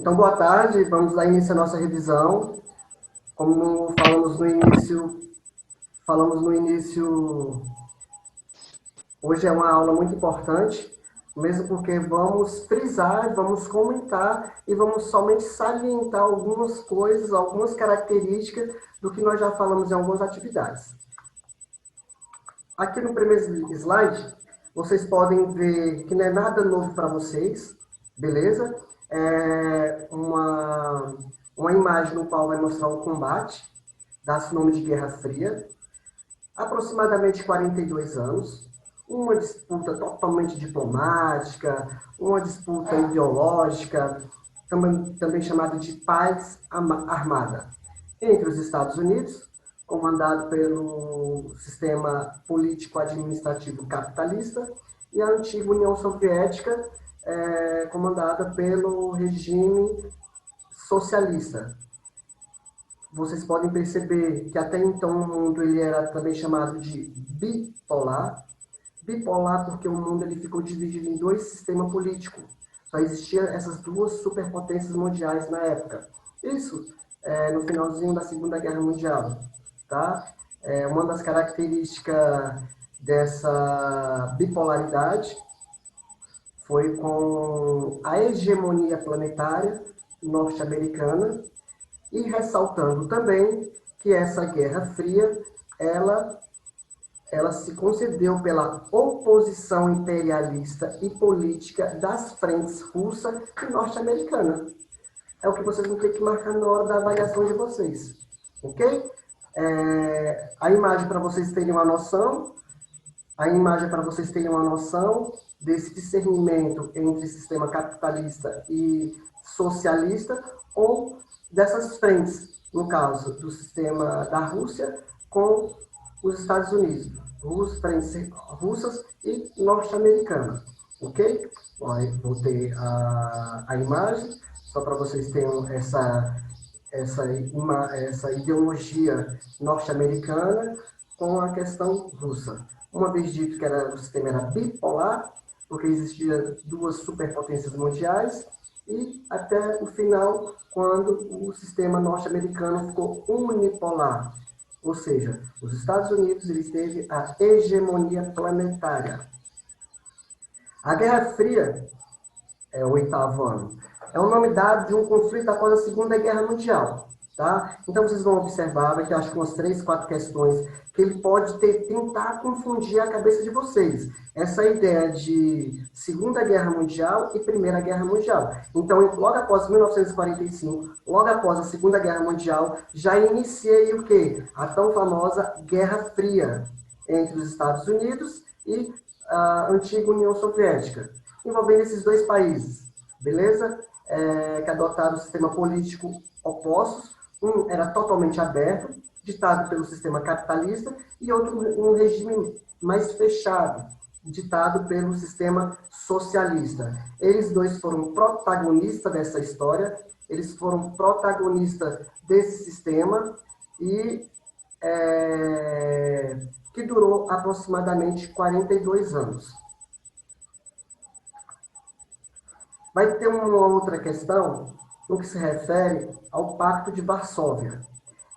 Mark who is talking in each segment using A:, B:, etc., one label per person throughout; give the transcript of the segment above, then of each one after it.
A: Então, boa tarde, vamos dar início à nossa revisão. Como falamos no início, hoje é uma aula muito importante, mesmo porque vamos frisar, vamos comentar e vamos somente salientar algumas coisas, algumas características do que nós já falamos em algumas atividades. Aqui no primeiro slide, vocês podem ver que não é nada novo para vocês, beleza? É uma imagem no qual vai mostrar o combate, dá-se o nome de Guerra Fria, aproximadamente 42 anos, uma disputa totalmente diplomática, uma disputa ideológica, também chamada de paz armada, entre os Estados Unidos, comandado pelo sistema político-administrativo capitalista, e a antiga União Soviética, comandada pelo regime socialista. Vocês podem perceber que até então o mundo ele era também chamado de bipolar. Bipolar porque o mundo ele ficou dividido em dois sistemas políticos. Só existiam essas duas superpotências mundiais na época. Isso no finalzinho da Segunda Guerra Mundial. Tá? Uma das características dessa bipolaridade foi com a hegemonia planetária norte-americana e ressaltando também que essa Guerra Fria, ela, ela se concedeu pela oposição imperialista e política das frentes russa e norte-americana. É o que vocês vão ter que marcar na hora da avaliação de vocês, ok? A imagem para vocês terem uma noção, a imagem para vocês terem uma noção desse discernimento entre sistema capitalista e socialista ou dessas frentes, no caso do sistema da Rússia com os Estados Unidos, frentes russas e norte-americanas, ok? Vou ter a imagem, só para vocês terem essa ideologia norte-americana com a questão russa. Uma vez dito que o sistema era bipolar, porque existiam duas superpotências mundiais, e até o final, quando o sistema norte-americano ficou unipolar, ou seja, os Estados Unidos eles teve a hegemonia planetária. A Guerra Fria é o oitavo ano. É o nome dado de um conflito após a Segunda Guerra Mundial. Tá? Então, vocês vão observar, vai ter acho que umas 3, 4 questões que ele pode tentar confundir a cabeça de vocês. Essa ideia de Segunda Guerra Mundial e Primeira Guerra Mundial. Então, logo após 1945, logo após a Segunda Guerra Mundial, já iniciei o quê? A tão famosa Guerra Fria entre os Estados Unidos e a antiga União Soviética, envolvendo esses dois países, beleza? Que adotaram um sistema político opostos. Um era totalmente aberto, ditado pelo sistema capitalista, e outro um regime mais fechado, ditado pelo sistema socialista. Eles dois foram protagonistas dessa história, eles foram protagonistas desse sistema e que durou aproximadamente 42 anos. Vai ter uma outra questão no que se refere ao Pacto de Varsóvia.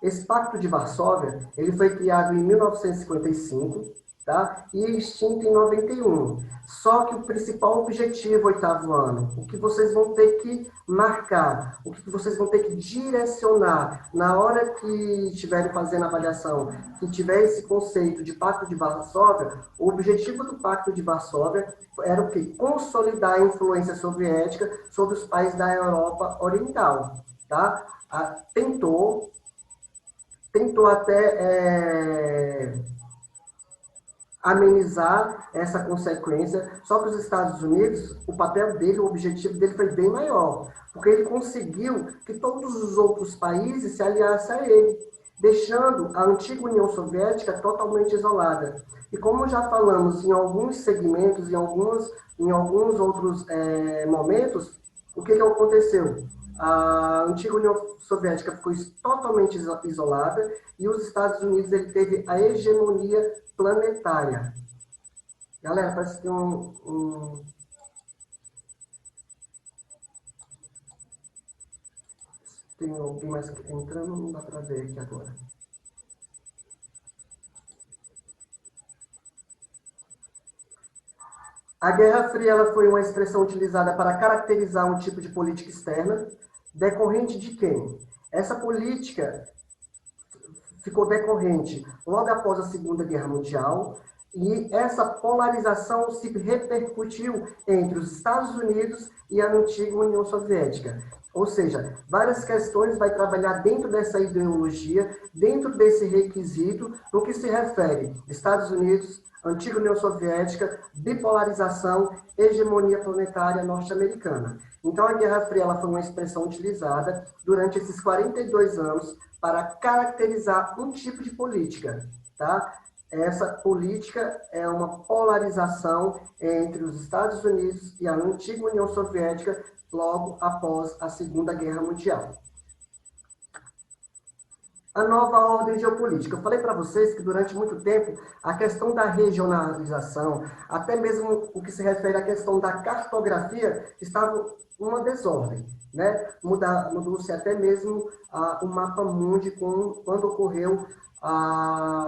A: Esse Pacto de Varsóvia ele foi criado em 1955, tá? E extinto em 91. Só que o principal objetivo, oitavo ano, o que vocês vão ter que marcar, o que vocês vão ter que direcionar na hora que estiverem fazendo a avaliação, que tiver esse conceito de Pacto de Varsóvia, o objetivo do Pacto de Varsóvia era o quê? Consolidar a influência soviética sobre os países da Europa Oriental, tá? Tentou até amenizar essa consequência, só que os Estados Unidos, o papel dele, o objetivo dele foi bem maior, porque ele conseguiu que todos os outros países se aliassem a ele, deixando a antiga União Soviética totalmente isolada. E como já falamos em alguns segmentos, em alguns outros momentos, o que aconteceu? A antiga União Soviética ficou totalmente isolada e os Estados Unidos ele teve a hegemonia planetária. Galera, parece que Tem alguém mais entrando? Não dá para ver aqui agora. A Guerra Fria ela foi uma expressão utilizada para caracterizar um tipo de política externa, decorrente de quem? Essa política ficou decorrente logo após a Segunda Guerra Mundial, e essa polarização se repercutiu entre os Estados Unidos e a antiga União Soviética. Ou seja, várias questões vai trabalhar dentro dessa ideologia, dentro desse requisito, no que se refere Estados Unidos, antiga União Soviética, bipolarização, hegemonia planetária norte-americana. Então, a Guerra Fria ela foi uma expressão utilizada durante esses 42 anos para caracterizar um tipo de política, tá? Essa política é uma polarização entre os Estados Unidos e a antiga União Soviética logo após a Segunda Guerra Mundial. A nova ordem geopolítica. Eu falei para vocês que durante muito tempo a questão da regionalização, até mesmo o que se refere à questão da cartografia, estava uma desordem, né? Mudou-se até mesmo o mapa mundi quando ocorreu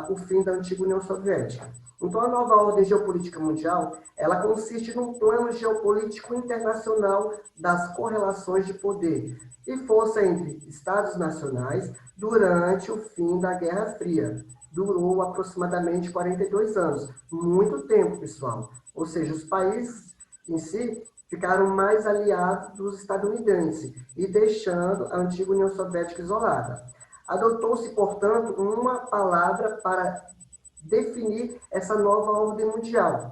A: o fim da antiga União Soviética. Então, a nova ordem geopolítica mundial, ela consiste num plano geopolítico internacional das correlações de poder e força entre Estados nacionais durante o fim da Guerra Fria. Durou aproximadamente 42 anos. Muito tempo, pessoal. Ou seja, os países em si ficaram mais aliados dos estadunidenses e deixando a antiga União Soviética isolada. Adotou-se, portanto, uma palavra para definir essa nova ordem mundial,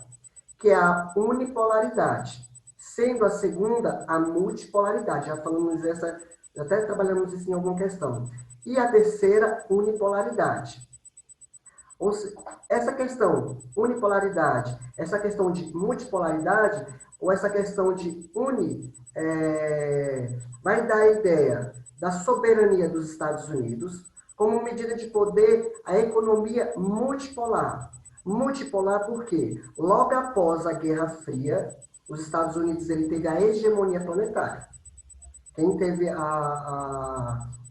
A: que é a unipolaridade, sendo a segunda a multipolaridade. Já falamos essa, até trabalhamos isso em alguma questão. E a terceira, unipolaridade. Ou seja, essa questão unipolaridade, essa questão de multipolaridade, ou essa questão de vai dar a ideia da soberania dos Estados Unidos como medida de poder a economia multipolar. Multipolar por quê? Logo após a Guerra Fria, os Estados Unidos ele teve a hegemonia planetária. Quem teve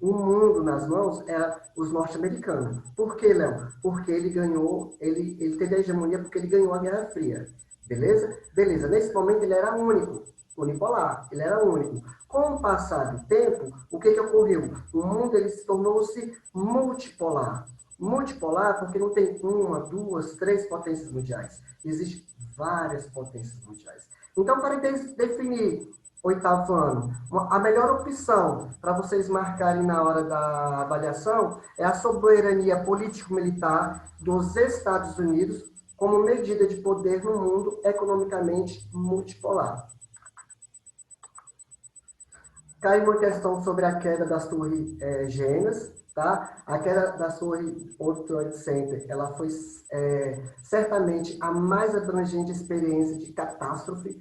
A: o mundo nas mãos era os norte-americanos. Por quê, Léo? Porque ele ganhou, ele teve a hegemonia porque ele ganhou a Guerra Fria. Beleza? Beleza. Nesse momento ele era único, unipolar, ele era único. Com o passar do tempo, o que ocorreu? O mundo ele se tornou-se multipolar. Multipolar porque não tem uma, duas, três potências mundiais. Existem várias potências mundiais. Então, para definir oitavo ano, a melhor opção para vocês marcarem na hora da avaliação é a soberania político-militar dos Estados Unidos como medida de poder no mundo economicamente multipolar. Cai uma questão sobre a queda das torres gêmeas, tá? A queda da torre World Trade Center, ela foi certamente a mais abrangente experiência de catástrofe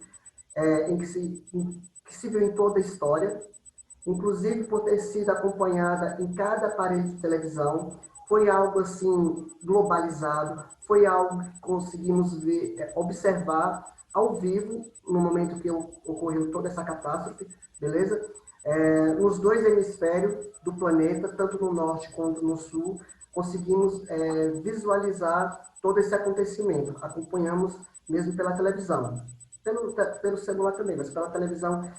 A: em que se viu em toda a história, inclusive por ter sido acompanhada em cada aparelho de televisão. Foi algo assim globalizado, foi algo que conseguimos ver, observar ao vivo no momento que ocorreu toda essa catástrofe, beleza? Nos dois hemisférios do planeta, tanto no norte quanto no sul, conseguimos visualizar todo esse acontecimento. Acompanhamos mesmo pela televisão. Pelo celular também, mas pela televisão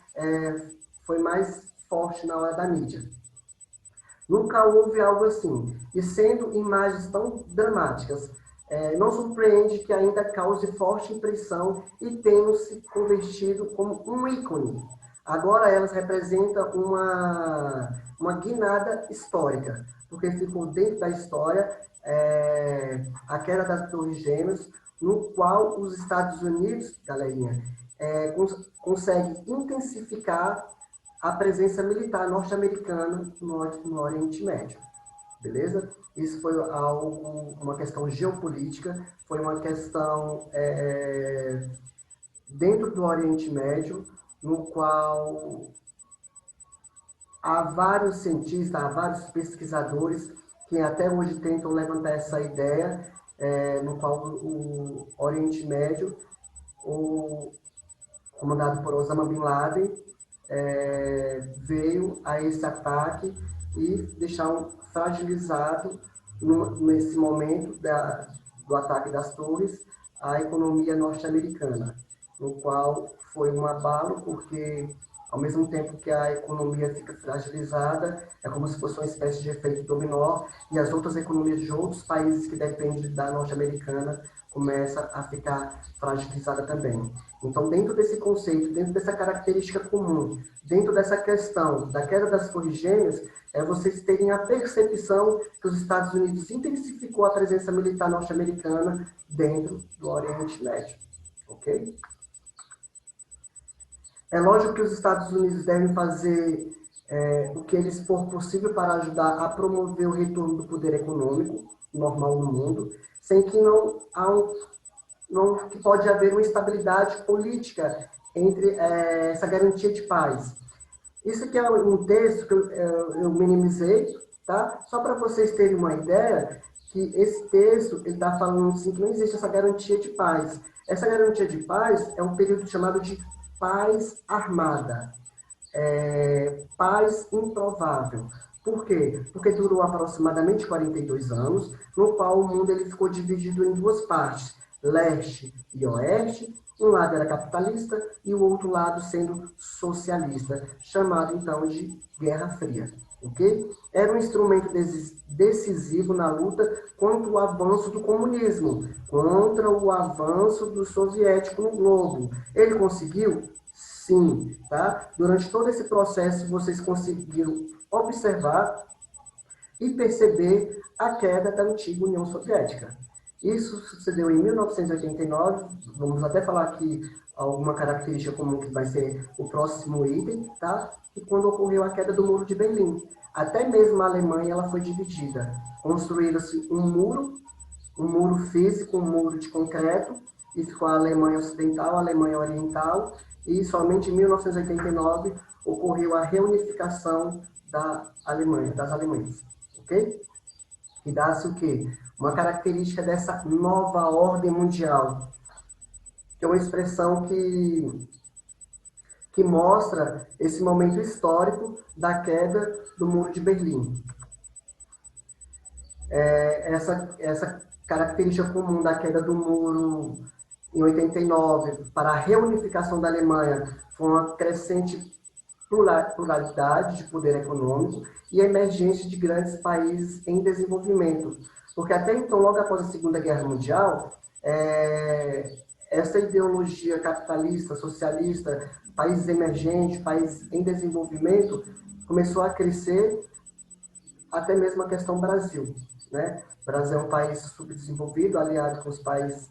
A: foi mais forte na hora da mídia. Nunca houve algo assim. E sendo imagens tão dramáticas, não surpreende que ainda cause forte impressão e tenham se convertido como um ícone. Agora elas representam uma guinada histórica, porque ficou dentro da história a queda das Torres Gêmeas, no qual os Estados Unidos, galerinha, consegue intensificar a presença militar norte-americana no Oriente Médio. Beleza? Isso foi uma questão geopolítica, foi uma questão dentro do Oriente Médio, no qual há vários cientistas, há vários pesquisadores que até hoje tentam levantar essa ideia, no qual o Oriente Médio, comandado por Osama Bin Laden, veio a esse ataque e deixar fragilizado, nesse momento do ataque das torres, a economia norte-americana, no qual foi um abalo, porque, ao mesmo tempo que a economia fica fragilizada, é como se fosse uma espécie de efeito dominó, e as outras economias de outros países que dependem da norte-americana começam a ficar fragilizada também. Então, dentro desse conceito, dentro dessa característica comum, dentro dessa questão da queda das torres gêmeas, vocês terem a percepção que os Estados Unidos intensificou a presença militar norte-americana dentro do Oriente Médio. Ok? É lógico que os Estados Unidos devem fazer o que eles for possível para ajudar a promover o retorno do poder econômico normal no mundo, sem que que pode haver uma estabilidade política entre essa garantia de paz. Isso aqui é um texto que eu minimizei, tá? Só para vocês terem uma ideia, que esse texto ele está falando assim, que não existe essa garantia de paz. Essa garantia de paz é um período chamado de paz armada, paz improvável. Por quê? Porque durou aproximadamente 42 anos, no qual o mundo ele ficou dividido em duas partes, leste e oeste. Um lado era capitalista e o outro lado sendo socialista, chamado então de Guerra Fria. Okay? Era um instrumento decisivo na luta contra o avanço do comunismo, contra o avanço do soviético no globo. Ele conseguiu? Sim, tá? Durante todo esse processo, vocês conseguiram observar e perceber a queda da antiga União Soviética. Isso sucedeu em 1989, vamos até falar aqui alguma característica comum que vai ser o próximo item, tá? E quando ocorreu a queda do Muro de Berlim. Até mesmo a Alemanha ela foi dividida. Construíram-se um muro físico, um muro de concreto, e ficou a Alemanha Ocidental, a Alemanha Oriental, e somente em 1989 ocorreu a reunificação da Alemanha, das Alemanhas, ok? E dá-se o quê? Uma característica dessa nova ordem mundial, que é uma expressão que mostra esse momento histórico da queda do Muro de Berlim. Essa característica comum da queda do muro em 89 para a reunificação da Alemanha foi uma crescente pluralidade de poder econômico e a emergência de grandes países em desenvolvimento. Porque até então, logo após a Segunda Guerra Mundial, essa ideologia capitalista, socialista, países emergentes, países em desenvolvimento, começou a crescer, até mesmo a questão Brasil, né? O Brasil é um país subdesenvolvido, aliado com os países,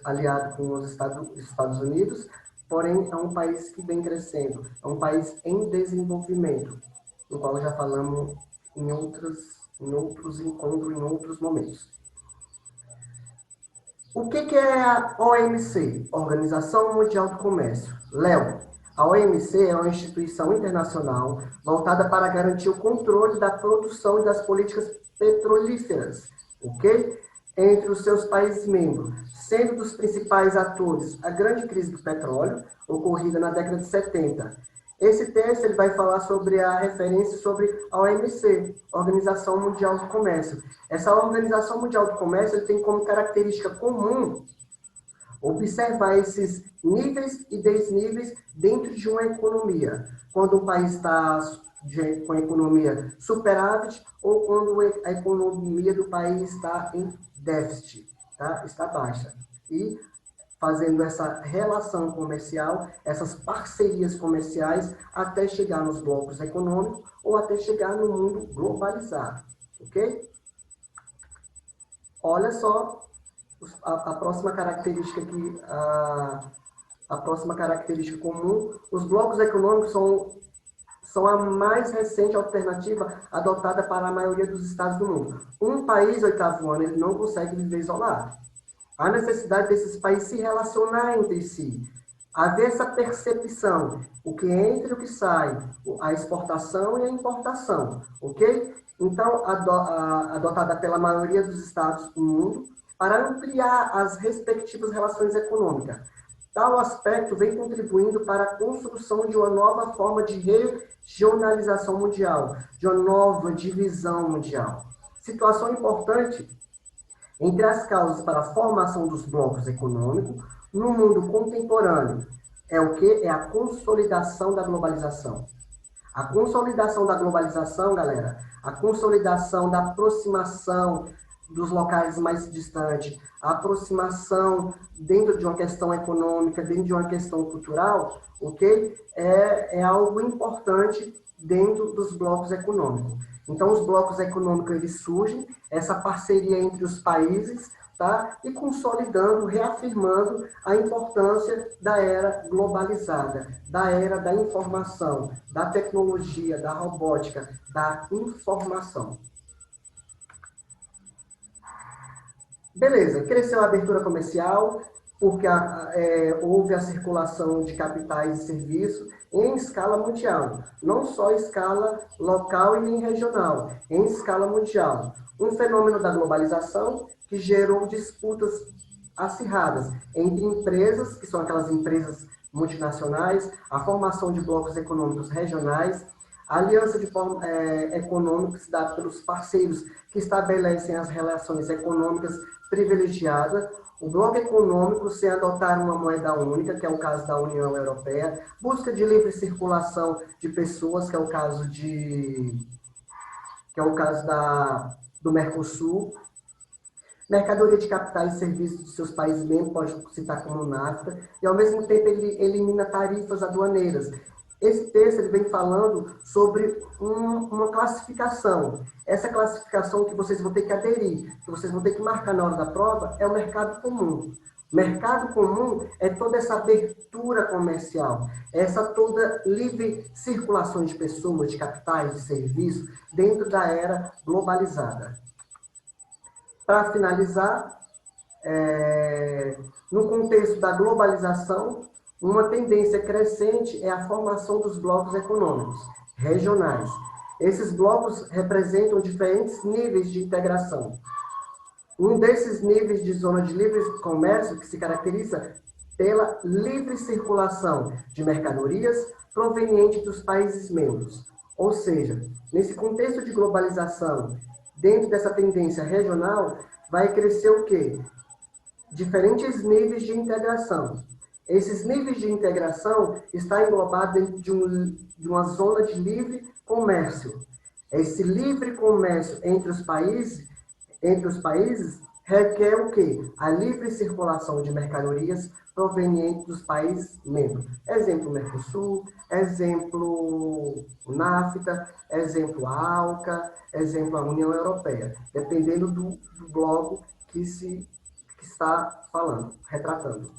A: aliado com os Estados Unidos, porém é um país que vem crescendo, é um país em desenvolvimento, do qual já falamos em outros encontros, em outros momentos. O que é a OMC? Organização Mundial do Comércio. Léo, a OMC é uma instituição internacional voltada para garantir o controle da produção e das políticas petrolíferas, ok? Entre os seus países membros, sendo dos principais atores a grande crise do petróleo, ocorrida na década de 70. Esse texto ele vai falar sobre a referência sobre a OMC, Organização Mundial do Comércio. Essa Organização Mundial do Comércio tem como característica comum observar esses níveis e desníveis dentro de uma economia. Quando o país está com a economia superávit ou quando a economia do país está em déficit, tá? Está baixa. E fazendo essa relação comercial, essas parcerias comerciais, até chegar nos blocos econômicos ou até chegar no mundo globalizado, ok? Olha só a próxima característica aqui, a próxima característica comum, os blocos econômicos são a mais recente alternativa adotada para a maioria dos estados do mundo. Um país, oitavo ano, ele não consegue viver isolado. Há necessidade desses países se relacionar entre si, haver essa percepção, o que entra e o que sai, a exportação e a importação, ok? Então, adotada pela maioria dos estados do mundo, para ampliar as respectivas relações econômicas. Tal aspecto vem contribuindo para a construção de uma nova forma de regionalização mundial, de uma nova divisão mundial. Situação importante entre as causas para a formação dos blocos econômicos no mundo contemporâneo é o que? É a consolidação da globalização. A consolidação da globalização, galera, a consolidação da aproximação dos locais mais distantes, a aproximação dentro de uma questão econômica, dentro de uma questão cultural, ok? É algo importante dentro dos blocos econômicos. Então, os blocos econômicos, eles surgem, essa parceria entre os países, tá? E consolidando, reafirmando a importância da era globalizada, da era da informação, da tecnologia, da robótica, da informação. Beleza, cresceu a abertura comercial, porque houve a circulação de capitais e serviços em escala mundial, não só em escala local e nem regional, em escala mundial. Um fenômeno da globalização que gerou disputas acirradas entre empresas, que são aquelas empresas multinacionais, a formação de blocos econômicos regionais, a aliança de econômicos dada pelos parceiros que estabelecem as relações econômicas privilegiadas, o bloco econômico sem adotar uma moeda única, que é o caso da União Europeia, busca de livre circulação de pessoas, que é o caso do Mercosul, mercadoria de capitais e serviços de seus países membros, pode citar como o NAFTA, e ao mesmo tempo ele elimina tarifas aduaneiras. Esse texto ele vem falando sobre uma classificação. Essa classificação que vocês vão ter que aderir, que vocês vão ter que marcar na hora da prova, é o mercado comum. Mercado comum é toda essa abertura comercial, essa toda livre circulação de pessoas, de capitais, de serviços, dentro da era globalizada. Para finalizar, no contexto da globalização, uma tendência crescente é a formação dos blocos econômicos regionais. Esses blocos representam diferentes níveis de integração. Um desses níveis de zona de livre comércio que se caracteriza pela livre circulação de mercadorias provenientes dos países membros. Ou seja, nesse contexto de globalização, dentro dessa tendência regional, vai crescer o quê? Diferentes níveis de integração. Esses níveis de integração estão englobados dentro de uma zona de livre comércio. Esse livre comércio entre os países requer o quê? A livre circulação de mercadorias provenientes dos países membros. Exemplo Mercosul, exemplo NAFTA, exemplo a ALCA, exemplo a União Europeia, dependendo do bloco que está falando, retratando.